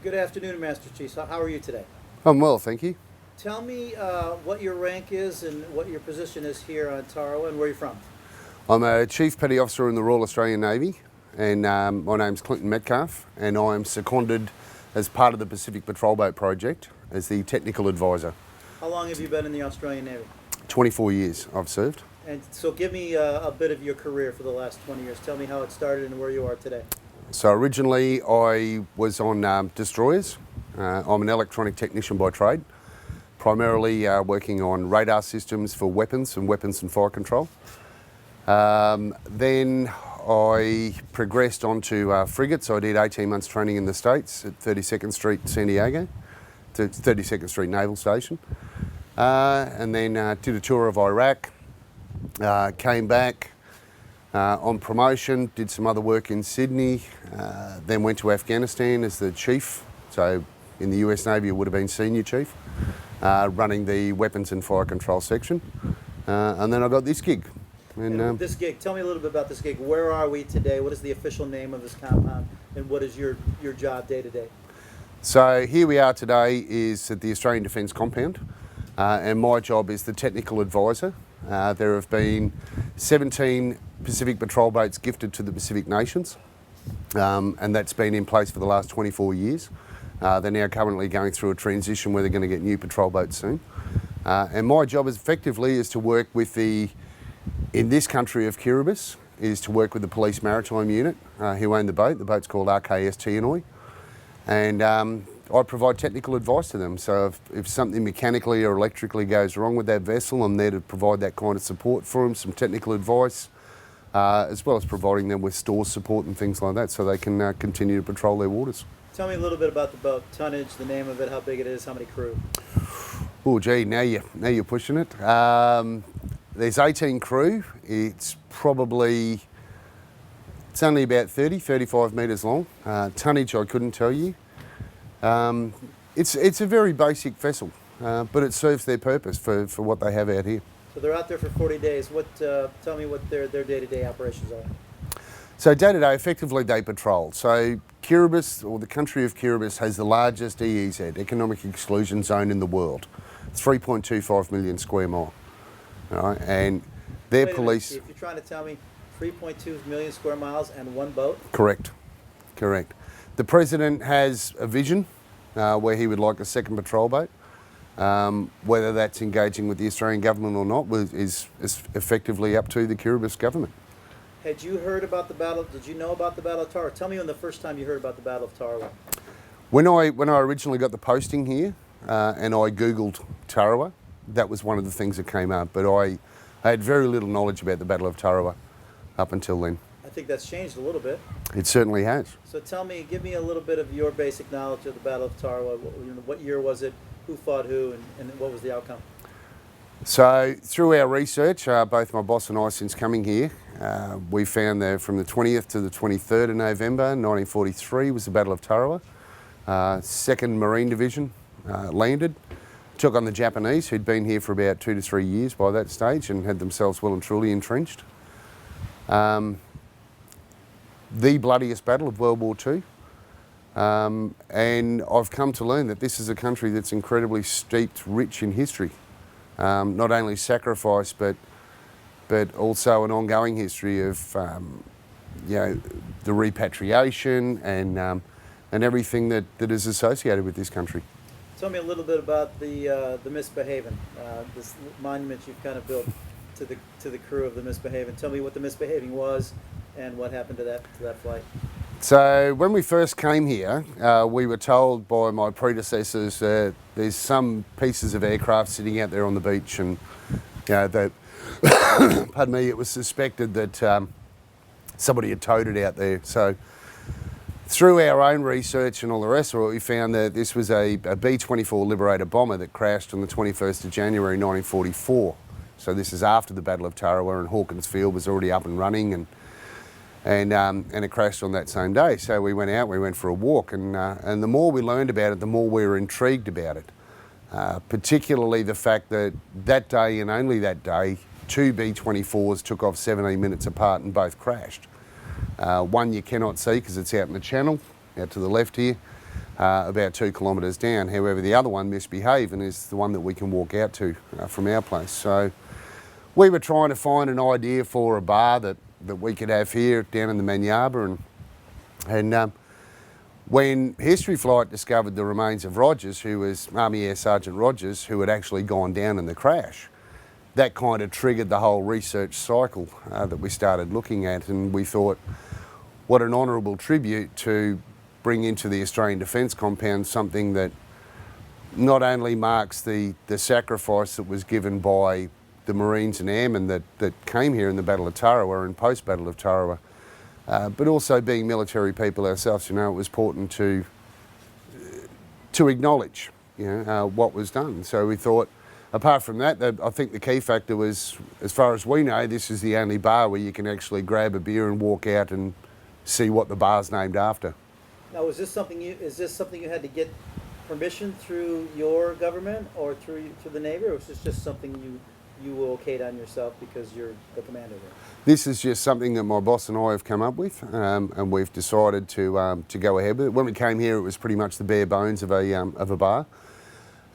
Good afternoon, Master Chief. How are you today? I'm well, thank you. Tell me what your rank is and what your position is here on Tarawa and where you're from. I'm a Chief Petty Officer in the Royal Australian Navy, and my name's Clint Metcalf, and I'm seconded as part of the Pacific Patrol Boat Project as the Technical Advisor. How long have you been in the Australian Navy? 24 years I've served. And so give me a bit of your career for the last 20 years. Tell me how it started and where you are today. So originally I was on destroyers. I'm an electronic technician by trade, primarily working on radar systems for weapons and fire control. Then I progressed onto frigates. I did 18 months training in the States at 32nd Street, San Diego, to 32nd Street Naval Station. And then did a tour of Iraq, came back on promotion, did some other work in Sydney, then went to Afghanistan as the chief. So in the US Navy it would have been senior chief, running the weapons and fire control section. And then I got this gig. And this gig, tell me a little bit about this gig. Where are we today? What is the official name of this compound? And what is your job day to day? So here we are today is at the Australian Defence Compound, and my job is the technical advisor. There have been 17 Pacific patrol boats gifted to the Pacific nations, and that's been in place for the last 24 years. They're now currently going through a transition where they're going to get new patrol boats soon. And my job effectively is to work with in this country of Kiribati, is to work with the Police Maritime Unit who own the boat. The boat's called RKS Tianoi. And I provide technical advice to them. So if something mechanically or electrically goes wrong with that vessel, I'm there to provide that kind of support for them, some technical advice, as well as providing them with store support and things like that so they can continue to patrol their waters. Tell me a little bit about the boat, tonnage, the name of it, how big it is, how many crew. Oh gee, now you're pushing it. There's 18 crew. It's only about 35 metres long. Tonnage I couldn't tell you. It's a very basic vessel, but it serves their purpose for what they have out here. So they're out there for 40 days. Tell me what their day-to-day operations are. So day-to-day, effectively they patrol. So Kiribati, or the country of Kiribati, has the largest EEZ, Economic Exclusion Zone, in the world. 3.25 million square mile. All right, and their police... If you're trying to tell me 3.2 million square miles and one boat? Correct. The President has a vision where he would like a second patrol boat. Whether that's engaging with the Australian government or not is effectively up to the Kiribati government. Had you heard about the battle? Did you know about the Battle of Tarawa? Tell me when the first time you heard about the Battle of Tarawa. When I originally got the posting here and I Googled Tarawa, that was one of the things that came up. But I had very little knowledge about the Battle of Tarawa up until then. I think that's changed a little bit. It certainly has. So give me a little bit of your basic knowledge of the Battle of Tarawa. What year was it? Who fought who? And what was the outcome? So through our research, both my boss and I, since coming here, we found that from the 20th to the 23rd of November 1943 was the Battle of Tarawa. 2nd Marine Division landed, took on the Japanese, who'd been here for about 2 to 3 years by that stage and had themselves well and truly entrenched. The bloodiest battle of World War II. And I've come to learn that this is a country that's incredibly steeped, rich in history. Not only sacrifice, but also an ongoing history of the repatriation and everything that is associated with this country. Tell me a little bit about the Misbehaving, this monument you've kind of built to the crew of the Misbehaving. Tell me what the Misbehaving was and what happened to that flight. So when we first came here, we were told by my predecessors that there's some pieces of aircraft sitting out there on the beach, and that pardon me, it was suspected that somebody had towed it out there. So through our own research and all the rest of it, we found that this was a B-24 Liberator bomber that crashed on the 21st of January 1944. So this is after the Battle of Tarawa, and Hawkins Field was already up and running, and it crashed on that same day. So we went for a walk, and the more we learned about it, the more we were intrigued about it. Particularly the fact that that day and only that day, 2 B-24s took off 17 minutes apart and both crashed. One you cannot see because it's out in the channel, out to the left here. about 2 kilometres down. However, the other one, Misbehaving, is the one that we can walk out to from our place. So we were trying to find an idea for a bar that we could have here down in the Manyaba, and when History Flight discovered the remains of Rogers, who was Army Air Sergeant Rogers, who had actually gone down in the crash, that kind of triggered the whole research cycle that we started looking at, and we thought, what an honourable tribute to bring into the Australian Defence Compound something that not only marks the sacrifice that was given by the Marines and Airmen that came here in the Battle of Tarawa and post-Battle of Tarawa, but also being military people ourselves, you know, it was important to acknowledge, you know, what was done. So we thought, apart from that, I think the key factor was, as far as we know, this is the only bar where you can actually grab a beer and walk out and see what the bar's named after. Now, is this something you had to get permission through your government or through the Navy, or was this just something you okayed on yourself because you're the commander there? This is just something that my boss and I have come up with, and we've decided to go ahead with it. When we came here, it was pretty much the bare bones of a bar,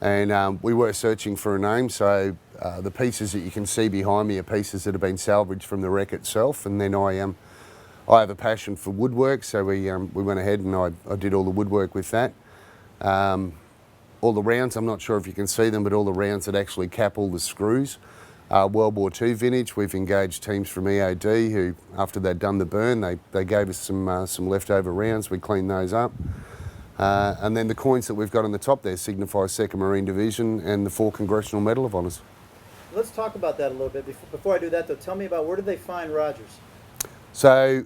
and we were searching for a name. So the pieces that you can see behind me are pieces that have been salvaged from the wreck itself, and then I have a passion for woodwork, so we went ahead and I did all the woodwork with that. All the rounds, I'm not sure if you can see them, but all the rounds that actually cap all the screws are World War II vintage. We've engaged teams from EOD who, after they'd done the burn, they gave us some leftover rounds. We cleaned those up. And then the coins that we've got on the top there signify 2nd Marine Division and the 4 Congressional Medal of Honours. Let's talk about that a little bit. Before I do that, though, tell me about where did they find Rogers? So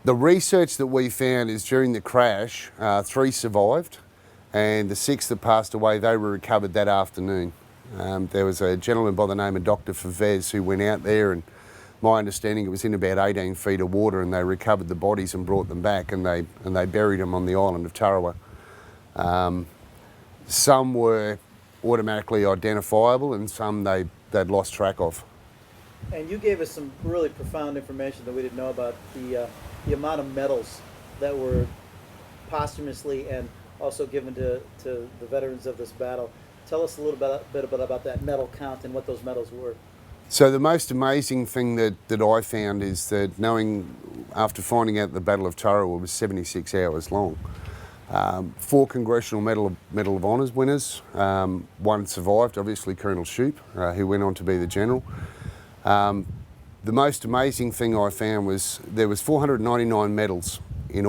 the research that we found is during the crash, 3 survived, and the 6 that passed away, they were recovered that afternoon. There was a gentleman by the name of Dr. Favez who went out there, and my understanding it was in about 18 feet of water, and they recovered the bodies and brought them back, and they buried them on the island of Tarawa. Some were automatically identifiable, and some they'd lost track of. And you gave us some really profound information that we didn't know about the amount of medals that were posthumously and also given to the veterans of this battle. Tell us a little bit about that medal count and what those medals were. So the most amazing thing that I found is that after finding out the Battle of Tarawa was 76 hours long. 4 Congressional Medal of Honours winners. 1 survived, obviously Colonel Shoup, who went on to be the General. The most amazing thing I found was there was 499 medals in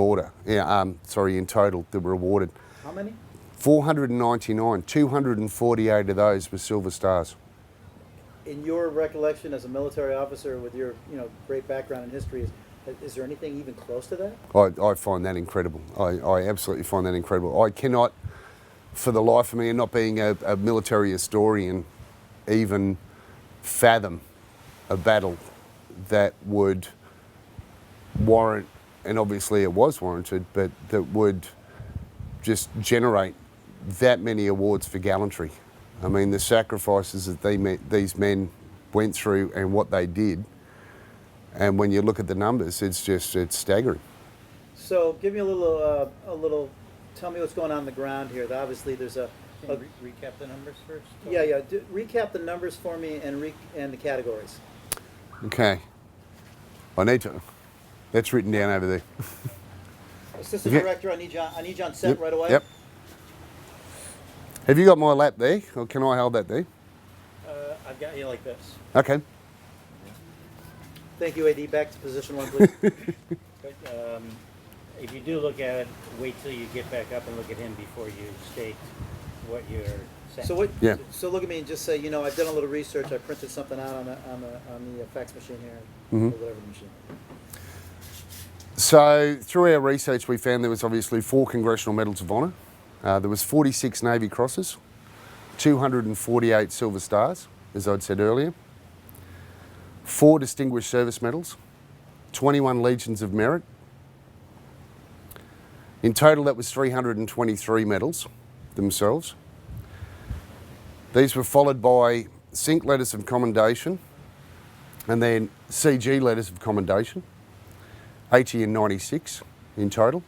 total that were awarded. How many? 499. 248 of those were Silver Stars. In your recollection as a military officer with your great background in history, is there anything even close to that? I find that incredible. I absolutely find that incredible. I cannot, for the life of me, and not being a military historian, even fathom a battle that would warrant, and obviously it was warranted, but that would just generate that many awards for gallantry. I mean, the sacrifices that these men went through and what they did, and when you look at the numbers, it's staggering. So give me a little, tell me what's going on the ground here. Obviously there's Can you recap the numbers first? Yeah. Recap the numbers for me and the categories. Okay. I need to. That's written down over there. Assistant Director, I need you on set right away. Yep. Have you got my lap there, or can I hold that there? I've got you like this. Okay. Thank you, AD. Back to position 1, please. But, if you do look at it, wait till you get back up and look at him before you state what you're saying. So look at me and just say, I've done a little research. I printed something out on the fax machine here, or whatever the machine. So through our research, we found there was obviously 4 Congressional Medals of Honour. There was 46 Navy Crosses, 248 Silver Stars, as I'd said earlier, 4 Distinguished Service Medals, 21 Legions of Merit. In total, that was 323 medals themselves. These were followed by SINC Letters of Commendation and then CG Letters of Commendation, 80 and 96 in total.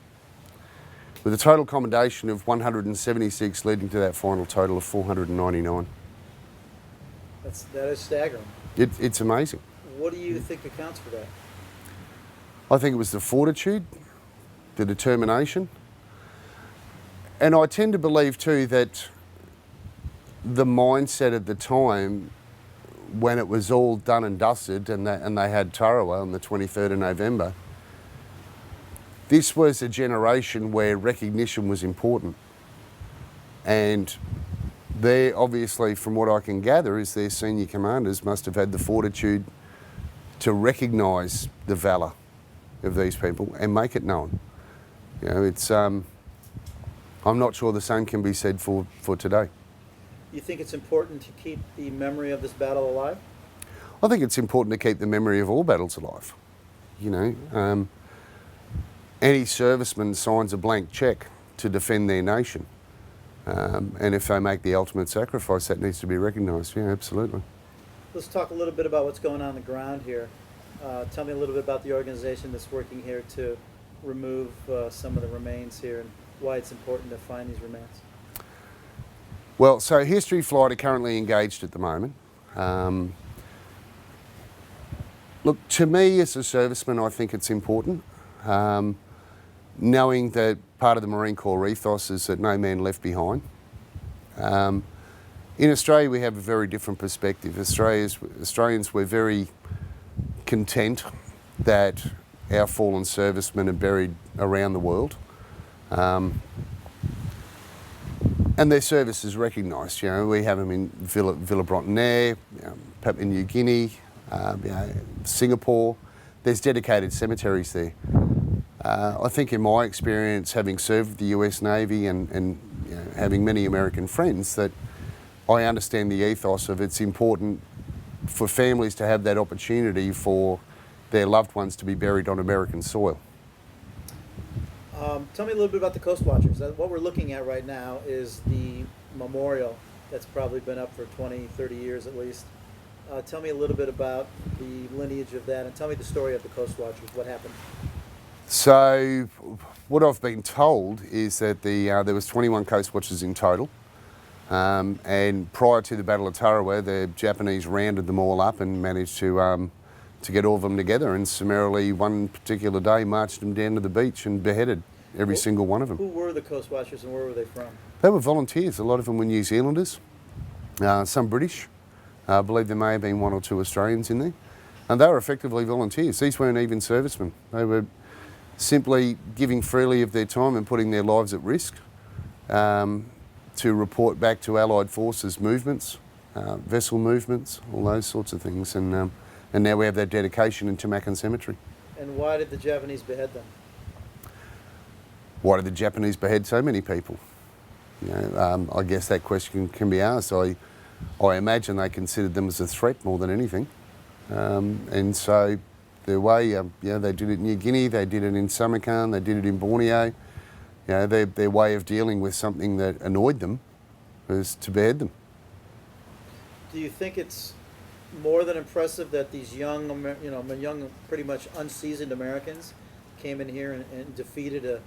with a total commendation of 176, leading to that final total of 499. That is staggering. It's amazing. What do you think accounts for that? I think it was the fortitude, the determination, and I tend to believe too that the mindset at the time, when it was all done and dusted and they had Tarawa on the 23rd of November, this was a generation where recognition was important. And they obviously, from what I can gather, is their senior commanders must have had the fortitude to recognise the valour of these people and make it known. You know, it's, I'm not sure the same can be said for today. You think it's important to keep the memory of this battle alive? I think it's important to keep the memory of all battles alive. You know, any serviceman signs a blank cheque to defend their nation. And if they make the ultimate sacrifice, that needs to be recognised. Yeah, absolutely. Let's talk a little bit about what's going on the ground here. Tell me a little bit about the organization that's working here to remove some of the remains here and why it's important to find these remains. Well, so History Flight are currently engaged at the moment. Look, to me as a serviceman, I think it's important. Knowing that part of the Marine Corps ethos is that no man left behind. In Australia, we have a very different perspective. Australians, we're very content that our fallen servicemen are buried around the world. And their service is recognised. You know, we have them in Villa-Brontenaire, Papua New Guinea, Singapore. There's dedicated cemeteries there. I think in my experience, having served the US Navy and you know, having many American friends, that I understand the ethos of it's important for families to have that opportunity for their loved ones to be buried on American soil. Tell me a little bit about the Coast Watchers. What we're looking at right now is the memorial that's probably been up for 20, 30 years at least. Tell me a little bit about the lineage of that and tell me the story of the Coast Watchers, what happened. So what I've been told is that there was 21 Coast Watchers in total, and prior to the Battle of Tarawa, the Japanese rounded them all up and managed to get all of them together and summarily one particular day marched them down to the beach and beheaded every single one of them. Who were the Coast Watchers and where were they from? They were volunteers. A lot of them were New Zealanders, some British. I believe there may have been one or two Australians in there. And they were effectively volunteers. These weren't even servicemen. They were simply giving freely of their time and putting their lives at risk to report back to Allied forces movements, vessel movements, all those sorts of things. And now we have that dedication in Tamakan Cemetery. And why did the Japanese behead them? Why did the Japanese behead so many people? You know, I guess that question can be asked. I imagine they considered them as a threat more than anything. And so their way, they did it in New Guinea, they did it in Samarkand, they did it in Borneo. You know, their way of dealing with something that annoyed them was to behead them. Do you think it's more than impressive that these young, pretty much unseasoned Americans came in here and defeated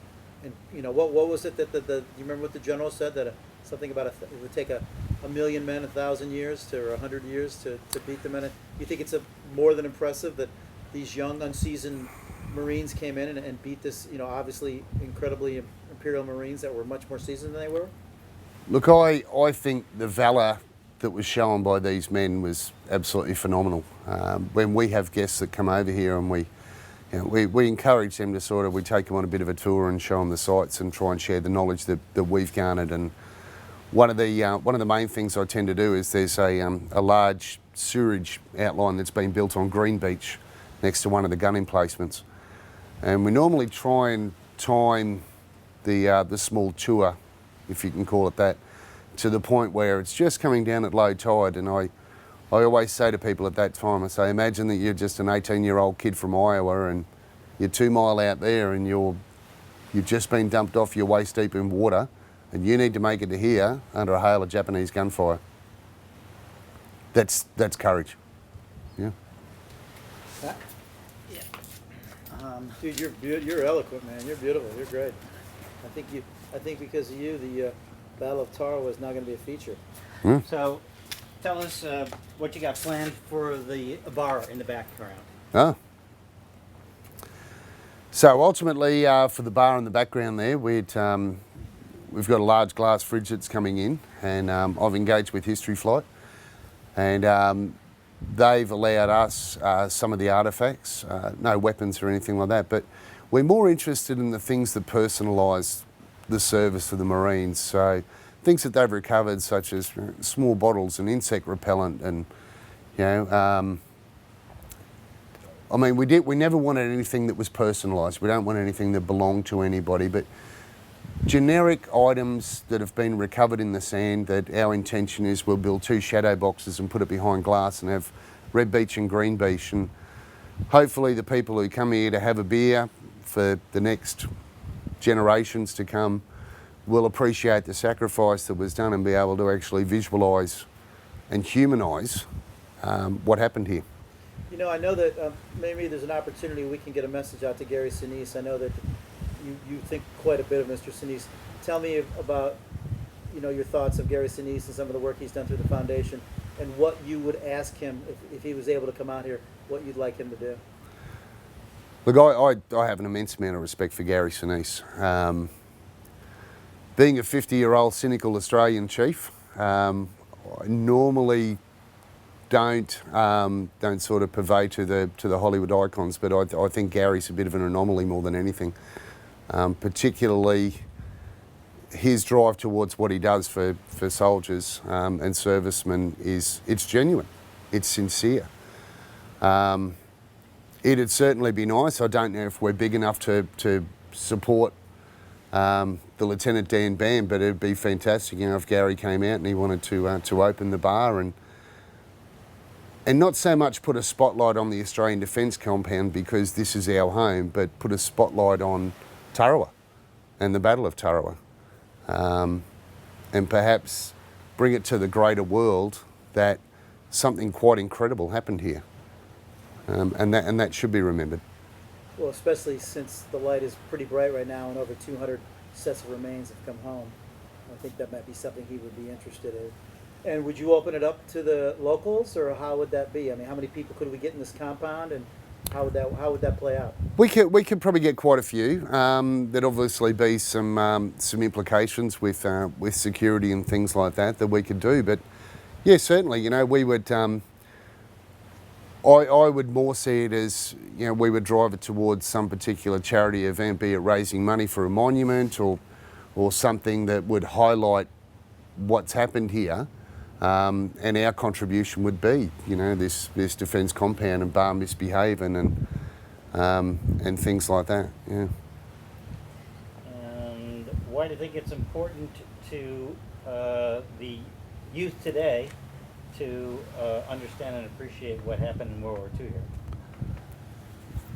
what was it that you remember what the general said, that something about it would take a million men 1,000 years or 100 years to beat them in it? You think it's more than impressive that these young unseasoned Marines came in and beat this, obviously incredibly Imperial Marines that were much more seasoned than they were? Look, I think the valour that was shown by these men was absolutely phenomenal. When we have guests that come over here and we encourage them to we take them on a bit of a tour and show them the sights and try and share the knowledge that we've garnered. And one of the main things I tend to do is there's a large sewerage outline that's been built on Green Beach next to one of the gun emplacements. And we normally try and time the small tour, if you can call it that, to the point where it's just coming down at low tide. And I always say to people at that time, I say, imagine that you're just an 18-year-old kid from Iowa and you're 2 miles out there and you've just been dumped off, you're waist deep in water, and you need to make it to here under a hail of Japanese gunfire. That's courage. Yeah. Dude, you're eloquent, man. You're beautiful. You're great. I think because of you, the Battle of Tarawa is now going to be a feature. So, tell us what you got planned for the bar in the background. Oh. So ultimately, for the bar in the background there, we've got a large glass fridge that's coming in, and I've engaged with History Flight, and they've allowed us some of the artefacts, no weapons or anything like that, but we're more interested in the things that personalise the service of the Marines. So things that they've recovered, such as small bottles and insect repellent, and I mean, we never wanted anything that was personalised. We don't want anything that belonged to anybody, but generic items that have been recovered in the sand, that our intention is we'll build 2 shadow boxes and put it behind glass and have red beach and green beach, and hopefully the people who come here to have a beer for the next generations to come will appreciate the sacrifice that was done and be able to actually visualise and humanise what happened here. You know, I know that maybe there's an opportunity we can get a message out to Gary Sinise. I know that you think quite a bit of Mr. Sinise. Tell me about, your thoughts of Gary Sinise and some of the work he's done through the foundation, and what you would ask him if he was able to come out here, what you'd like him to do. Look, I have an immense amount of respect for Gary Sinise. Being a 50-year-old cynical Australian chief, I normally don't sort of purvey to the Hollywood icons, but I think Gary's a bit of an anomaly more than anything. Particularly his drive towards what he does for soldiers and servicemen it's genuine, it's sincere. It'd certainly be nice. I don't know if we're big enough to support the Lieutenant Dan band, but it'd be fantastic, if Gary came out and he wanted to open the bar and not so much put a spotlight on the Australian Defence Compound because this is our home, but put a spotlight on Tarawa and the Battle of Tarawa, and perhaps bring it to the greater world that something quite incredible happened here, and that should be remembered. Well, especially since the light is pretty bright right now and over 200 sets of remains have come home. I think that might be something he would be interested in. And would you open it up to the locals, or how would that be? I mean, how many people could we get in this compound, and how would that play out? We could probably get quite a few. There'd obviously be some implications with security and things like that we could do. But yeah, certainly, we would. I would more see it as, we would drive it towards some particular charity event, be it raising money for a monument or something that would highlight what's happened here. And our contribution would be, this defence compound and bar misbehaving and things like that. Yeah. And why do you think it's important to the youth today to understand and appreciate what happened in World War II here?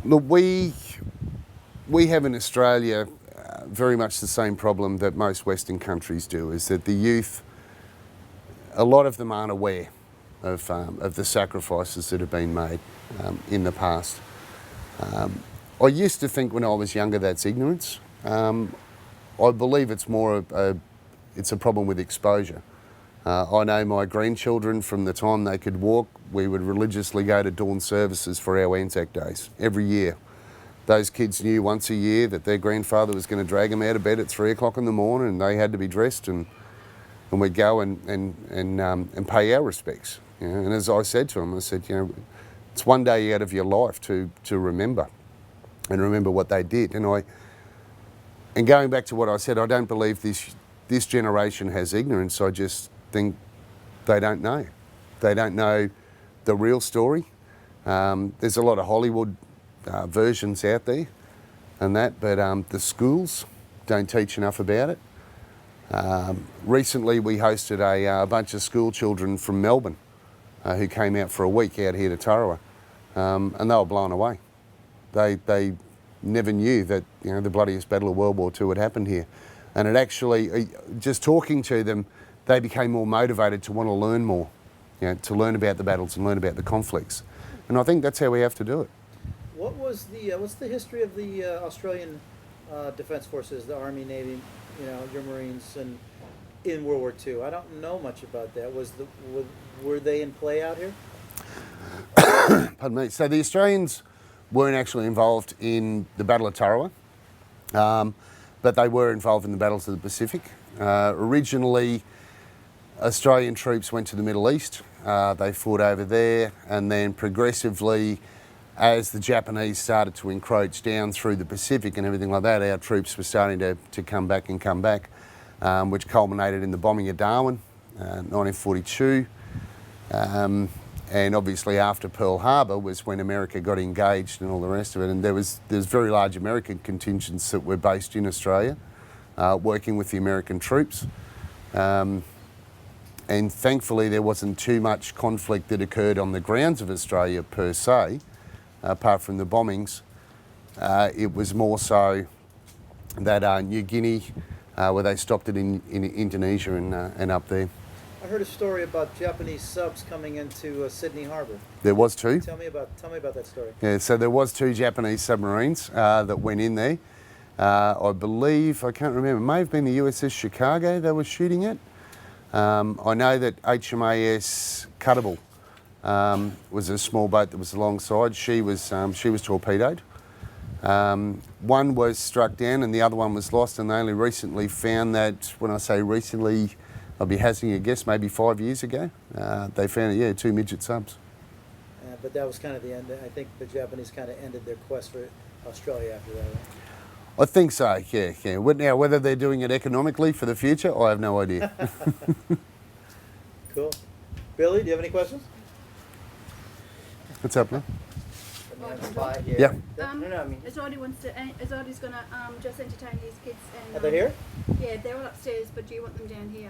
Look, we have in Australia very much the same problem that most Western countries do, is that the youth, a lot of them aren't aware of the sacrifices that have been made in the past. I used to think when I was younger that's ignorance. I believe it's more it's a problem with exposure. I know my grandchildren, from the time they could walk, we would religiously go to dawn services for our Anzac days every year. Those kids knew once a year that their grandfather was going to drag them out of bed at 3 o'clock in the morning, and they had to be dressed, and we'd go and pay our respects. And as I said to them, I said, it's one day out of your life to remember, and remember what they did. And going back to what I said, I don't believe this generation has ignorance. I just think they don't know. They don't know the real story. There's a lot of Hollywood versions out there and that, but the schools don't teach enough about it. Recently we hosted a bunch of school children from Melbourne who came out for a week out here to Tarawa, and they were blown away. They never knew that the bloodiest battle of World War II had happened here, and it actually, just talking to them, they became more motivated to want to learn more, to learn about the battles and learn about the conflicts, and I think that's how we have to do it. What was what's the history of the Australian defense forces, the Army, Navy, your Marines, and in World War II. I don't know much about that. Were they in play out here? Pardon me. So the Australians weren't actually involved in the Battle of Tarawa, but they were involved in the battles of the Pacific. Originally, Australian troops went to the Middle East. They fought over there, and then progressively, as the Japanese started to encroach down through the Pacific and everything like that, our troops were starting to come back, which culminated in the bombing of Darwin, 1942. And obviously after Pearl Harbor was when America got engaged and all the rest of it. And there's very large American contingents that were based in Australia, working with the American troops. And thankfully there wasn't too much conflict that occurred on the grounds of Australia per se, apart from the bombings. It was more so that New Guinea, where they stopped it in Indonesia and up there. I heard a story about Japanese subs coming into Sydney Harbour. There was two. Tell me about that story. Yeah, so there was two Japanese submarines that went in there. I believe, I can't remember, it may have been the USS Chicago they were shooting at. I know that HMAS Cuttable was a small boat that was alongside. She was torpedoed. One was struck down and the other one was lost, and they only recently found that, when I say recently, I'll be hazarding a guess, maybe 5 years ago, they found, two midget subs. But that was kind of the end. I think the Japanese kind of ended their quest for Australia after that, right? I think so, yeah. Now, whether they're doing it economically for the future, I have no idea. Cool. Billy, do you have any questions? What's up, man? Yeah. Azadi's gonna just entertain these kids and. Are they here? Yeah, they're all upstairs, but do you want them down here?